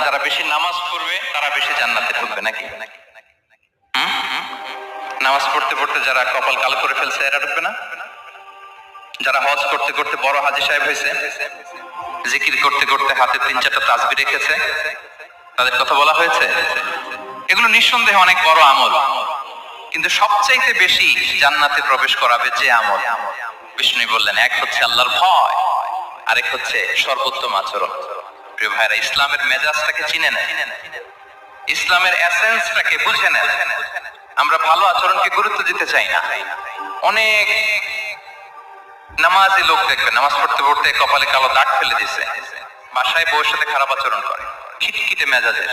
যারা বেশি নামাজ পড়বে তারা বেশি জান্নাতে ঢুকবে নাকি? নামাজ পড়তে পড়তে যারা কপাল কালো করে ফেলছে এরা ঢুকবে না? যারা হজ করতে করতে বড় হাজী সাহেব হয়েছে, জিকির করতে করতে হাতে 3-4টা তাসবিহ রেখেছে, তাদের কথা বলা হয়েছে? এগুলো নিঃসন্দেহে অনেক বড় আমল, কিন্তু সবচাইতে বেশি জান্নাতে প্রবেশ করাবে যে আমল, বিষ্ণু বললেন, এক হচ্ছে আল্লাহর ভয়, আরেক হচ্ছে সর্বোত্তম আচরণ। প্রিয় ভাইরা, ইসলামের মেজাজটাকে চিনে নেন, ইসলামের এসেন্সটাকে বুঝে নেন। আমরা ভালো আচরণকে গুরুত্ব দিতে চাই না। অনেক নামাজি লোক দেখবেন নামাজ পড়তে পড়তে কপালে কালো দাগ ফেলে দিছে, বাসায় বউয়ের সাথে খারাপ আচরণ করে, খিটখিটে মেজাজের,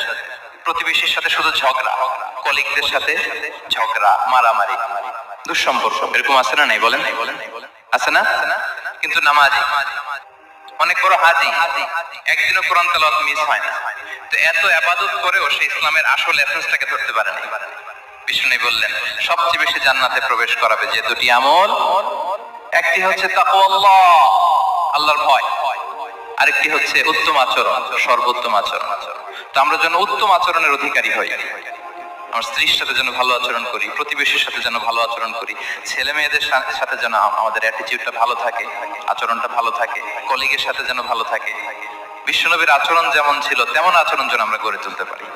প্রতিবেশীর সাথে শুধু ঝগড়া, কলিগদের সাথে ঝগড়া, মারামারি, দুঃসম্পর্ক, এরকম আছে না? নাই বলেন, আছে না? কিন্তু নামাজি, অনেক বড় হাজী, একদিনও কোরআন তেলাওয়াত মিস হয় না, তো এত ইবাদত করেও সে ইসলামের আসল এসেন্সটাকে ধরতে পারে না। বিষ্ণু বললেন, সবচেয়ে বেশি জান্নাতে প্রবেশ করাবে যে দুটি আমল, একটি হচ্ছে তাকওয়াল্লাহ, আল্লাহর ভয়, আরেকটি হচ্ছে উত্তম আচরণ, সর্বোত্তম আচরণ। তো আমরা যেন উত্তম আচরণের অধিকারী হই, আমার স্ত্রীর সাথে যেন ভালো আচরণ করি, প্রতিবেশীর সাথে যেন ভালো আচরণ করি, ছেলে মেয়েদের সাথে যেন আমাদের অ্যাটিটিউডটা ভালো থাকে, আচরণটা ভালো থাকে, কলিগের সাথে যেন ভালো থাকে। বিশ্বনবীর আচরণ যেমন ছিল তেমন আচরণ যেন আমরা গড়ে তুলতে পারি।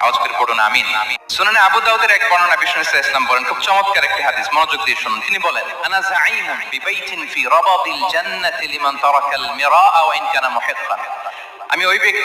আওয়াজ করে পড়ুন আমিন। সুনানে আবু দাউদের এক বর্ণনা, বিষ্ণু ইসলাম বলেন, খুব চমৎকার একটি হাদিস, মনোযোগ দিয়ে শুনুন। তিনি বলেন, আনা যাঈমুন বিবাইতিন ফি রাবাদিল জান্নাতি লিমান তারাকাল মিরাআ ওয়া ইন কানা মুহিক্কান। আমি ওই ব্যক্তি